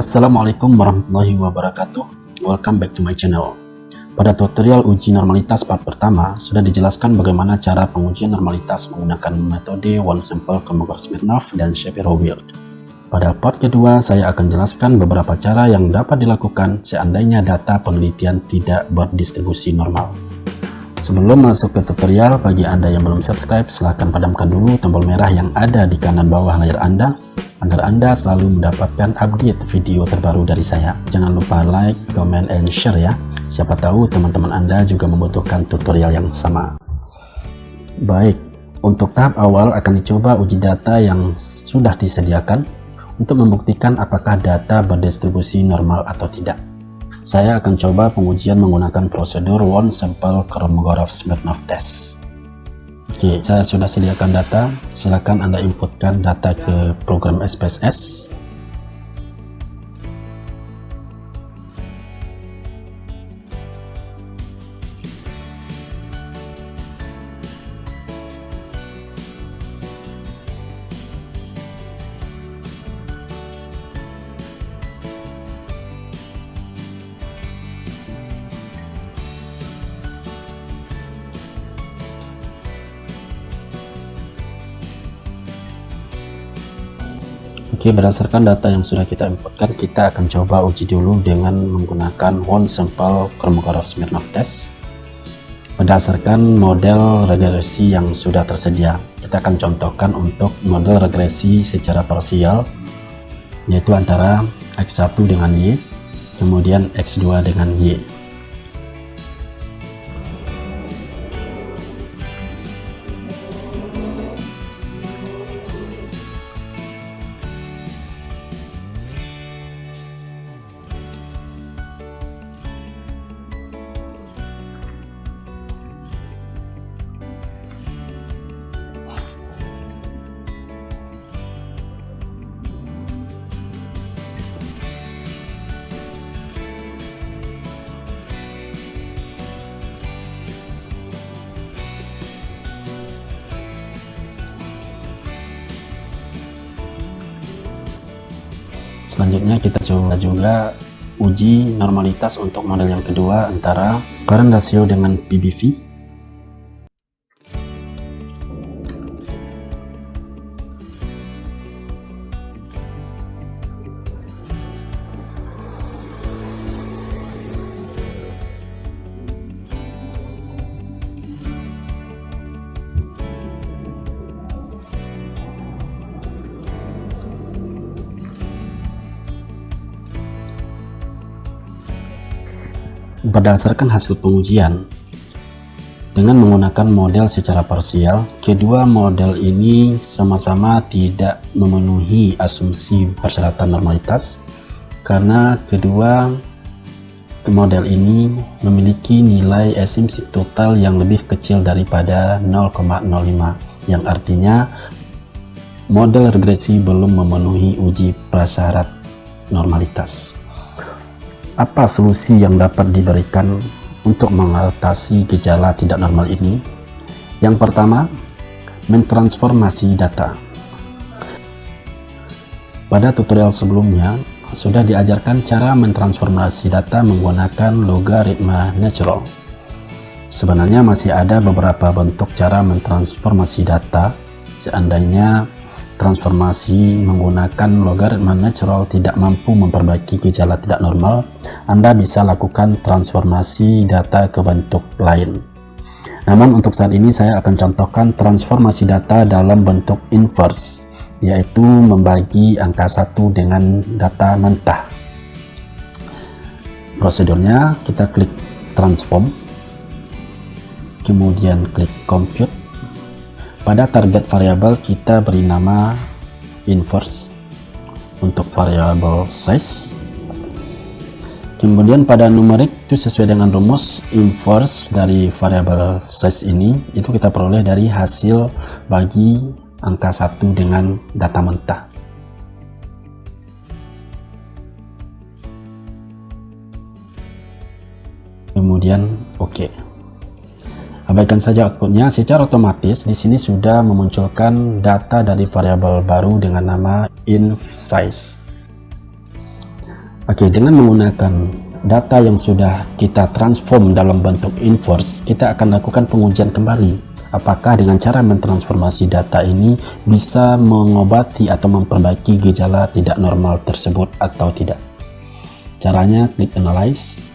Assalamualaikum warahmatullahi wabarakatuh. Welcome back to my channel. Pada tutorial uji normalitas part pertama, sudah dijelaskan bagaimana cara pengujian normalitas menggunakan metode one sample Kolmogorov-Smirnov dan Shapiro-Wilk. Pada part kedua, saya akan jelaskan beberapa cara yang dapat dilakukan seandainya data penelitian tidak berdistribusi normal. Sebelum masuk ke tutorial, bagi Anda yang belum subscribe, silahkan padamkan dulu tombol merah yang ada di kanan bawah layar Anda, agar Anda selalu mendapatkan update video terbaru dari saya. Jangan lupa like, comment, and share ya. Siapa tahu teman-teman Anda juga membutuhkan tutorial yang sama. Baik, untuk tahap awal akan dicoba uji data yang sudah disediakan untuk membuktikan apakah data berdistribusi normal atau tidak. Saya akan coba pengujian menggunakan prosedur one sample Kolmogorov-Smirnov test. Oke, saya sudah sediakan data. Silakan Anda inputkan data ke program SPSS. Oke, berdasarkan data yang sudah kita inputkan, kita akan coba uji dulu dengan menggunakan one sample Kolmogorov-Smirnov test. Berdasarkan model regresi yang sudah tersedia, kita akan contohkan untuk model regresi secara parsial, yaitu antara X1 dengan Y, kemudian X2 dengan Y. Selanjutnya kita coba juga uji normalitas untuk model yang kedua antara current ratio dengan PBV. Berdasarkan hasil pengujian dengan menggunakan model secara parsial, kedua model ini sama-sama tidak memenuhi asumsi persyaratan normalitas karena kedua model ini memiliki nilai asumsi total yang lebih kecil daripada 0,05, yang artinya model regresi belum memenuhi uji prasyarat normalitas. Apa solusi yang dapat diberikan untuk mengatasi gejala tidak normal ini? Yang pertama, mentransformasi data. Pada tutorial sebelumnya, sudah diajarkan cara mentransformasi data menggunakan logaritma natural. Sebenarnya masih ada beberapa bentuk cara mentransformasi data. Seandainya transformasi menggunakan logaritma natural tidak mampu memperbaiki gejala tidak normal, Anda bisa lakukan transformasi data ke bentuk lain. Namun untuk saat ini saya akan contohkan transformasi data dalam bentuk inverse, yaitu membagi angka 1 dengan data mentah. Prosedurnya, kita klik transform, kemudian klik compute. Pada target variabel kita beri nama inverse untuk variabel size. Kemudian pada numerik itu sesuai dengan rumus inverse dari variabel size ini, itu kita peroleh dari hasil bagi angka 1 dengan data mentah. Kemudian oke. Abaikan saja outputnya. Secara otomatis di sini sudah memunculkan data dari variabel baru dengan nama inf size. Oke, dengan menggunakan data yang sudah kita transform dalam bentuk inverse, kita akan lakukan pengujian kembali apakah dengan cara mentransformasi data ini bisa mengobati atau memperbaiki gejala tidak normal tersebut atau tidak. Caranya, klik Analyze,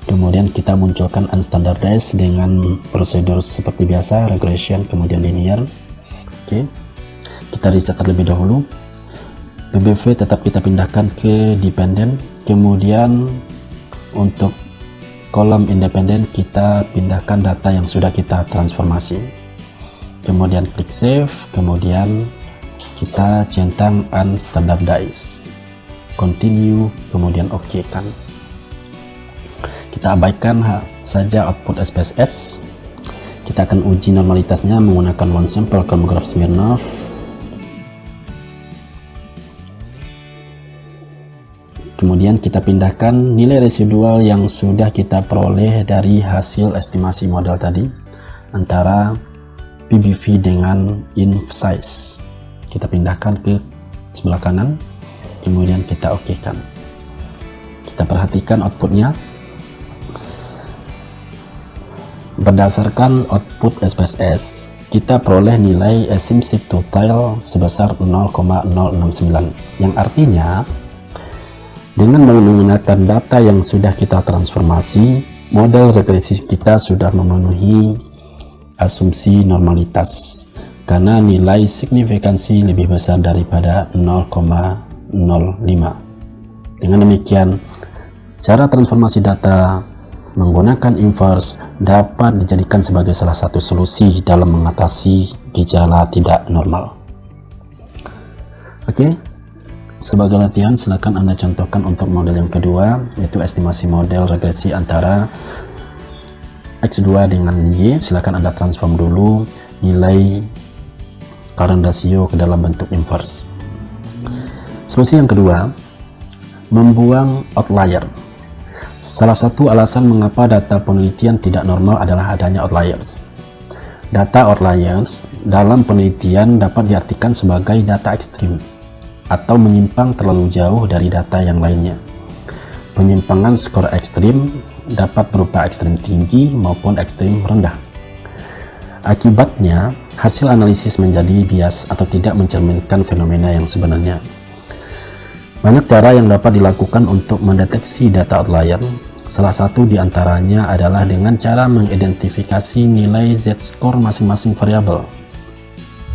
kemudian kita munculkan Unstandardized dengan prosedur seperti biasa, regression, kemudian linear. Oke, kita reset terlebih dahulu. PBV tetap kita pindahkan ke dependent, kemudian untuk kolom independen kita pindahkan data yang sudah kita transformasi, kemudian klik save, kemudian kita centang unstandardized, continue, kemudian OK kan. Kita abaikan saja output SPSS. Kita akan uji normalitasnya menggunakan one sample chronograph Smirnov. Kemudian kita pindahkan nilai residual yang sudah kita peroleh dari hasil estimasi model tadi antara PBV dengan inv size. Kita pindahkan ke sebelah kanan, kemudian kita OK kan. Kita perhatikan outputnya. Berdasarkan output SPSS, kita peroleh nilai asymptotic total sebesar 0,069, yang artinya dengan menggunakan data yang sudah kita transformasi, model regresi kita sudah memenuhi asumsi normalitas karena nilai signifikansi lebih besar daripada 0,05. Dengan demikian, cara transformasi data menggunakan inverse dapat dijadikan sebagai salah satu solusi dalam mengatasi gejala tidak normal. Oke. Sebagai latihan, silakan Anda contohkan untuk model yang kedua, yaitu estimasi model regresi antara X2 dengan Y. Silakan Anda transform dulu nilai current ratio ke dalam bentuk inverse. Solusi yang kedua, membuang outlier. Salah satu alasan mengapa data penelitian tidak normal adalah adanya outliers. Data outliers dalam penelitian dapat diartikan sebagai data ekstrim atau menyimpang terlalu jauh dari data yang lainnya. Penyimpangan skor ekstrim dapat berupa ekstrim tinggi maupun ekstrim rendah. Akibatnya, hasil analisis menjadi bias atau tidak mencerminkan fenomena yang sebenarnya. Banyak cara yang dapat dilakukan untuk mendeteksi data outlier. Salah satu di antaranya adalah dengan cara mengidentifikasi nilai z-score masing-masing variabel.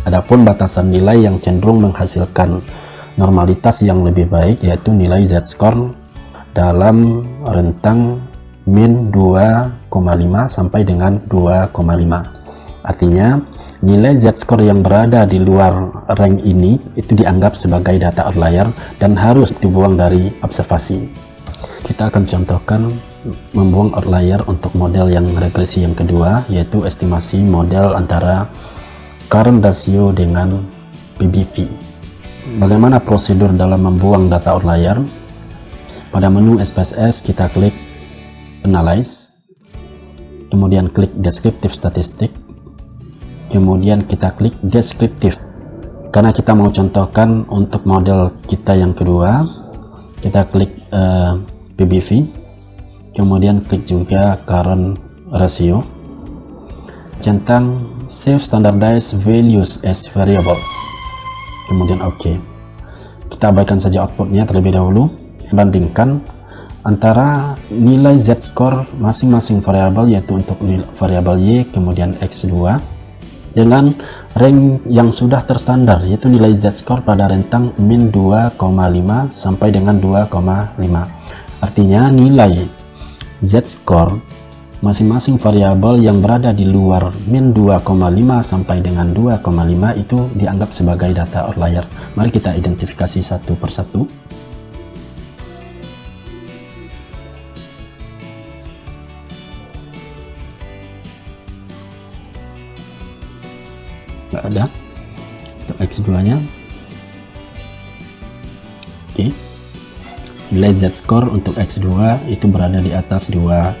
Adapun batasan nilai yang cenderung menghasilkan normalitas yang lebih baik yaitu nilai z-score dalam rentang min 2,5 sampai dengan 2,5. Artinya, nilai z-score yang berada di luar rank ini itu dianggap sebagai data outlier dan harus dibuang dari observasi. Kita akan contohkan membuang outlier untuk model yang regresi yang kedua, yaitu estimasi model antara current ratio dengan PBV. Bagaimana prosedur dalam membuang data outlier? Pada menu SPSS kita klik Analyze, kemudian klik Descriptive Statistic, kemudian kita klik Descriptive. Karena kita mau contohkan untuk model kita yang kedua, kita klik PBV, kemudian klik juga Current Ratio, centang Save Standardized Values as Variables, kemudian OK. Kita abaikan saja outputnya terlebih dahulu. Bandingkan antara nilai z-score masing-masing variabel, yaitu untuk variabel y kemudian x2, dengan rank yang sudah terstandar, yaitu nilai z-score pada rentang min 2,5 sampai dengan 2,5. Artinya nilai z-score masing-masing variabel yang berada di luar min 2,5 sampai dengan 2,5 itu dianggap sebagai data outlier. Mari kita identifikasi satu persatu. Nggak ada untuk X2 nya. Oke, nilai z-score untuk X2 itu berada di atas 2,5,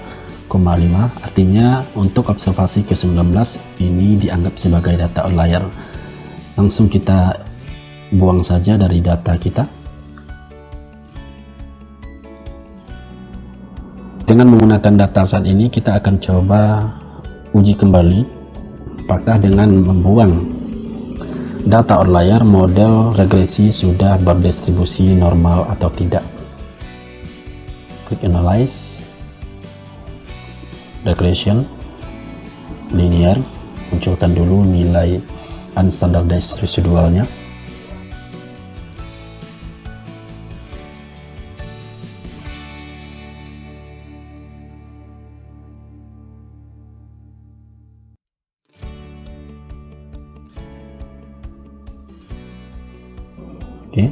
artinya untuk observasi ke-19 ini dianggap sebagai data outlier. Langsung kita buang saja dari data kita. Dengan menggunakan data saat ini, kita akan coba uji kembali apakah dengan membuang data outlier model regresi sudah berdistribusi normal atau tidak. Klik analyze, regression, linear, munculkan dulu nilai unstandardized residualnya. Oke,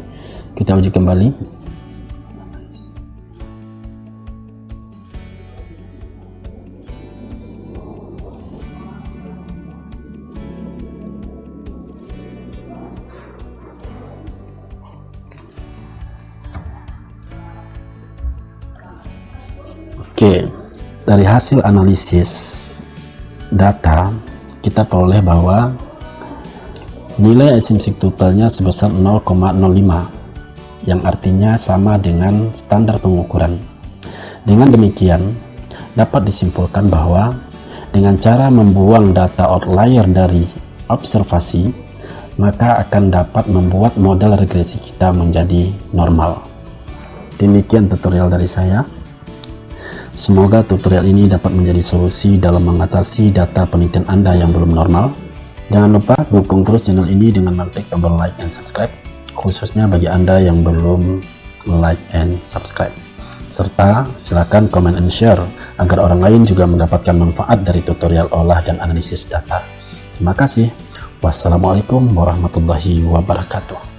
kita uji kembali. Oke, dari hasil analisis data kita peroleh bahwa nilai asymmetric totalnya sebesar 0,05, yang artinya sama dengan standar pengukuran. Dengan demikian, dapat disimpulkan bahwa dengan cara membuang data outlier dari observasi, maka akan dapat membuat model regresi kita menjadi normal. Demikian tutorial dari saya. Semoga tutorial ini dapat menjadi solusi dalam mengatasi data penelitian Anda yang belum normal. Jangan lupa dukung terus channel ini dengan mengklik tombol like and subscribe, khususnya bagi Anda yang belum like and subscribe. Serta silakan comment and share agar orang lain juga mendapatkan manfaat dari tutorial olah dan analisis data. Terima kasih. Wassalamualaikum warahmatullahi wabarakatuh.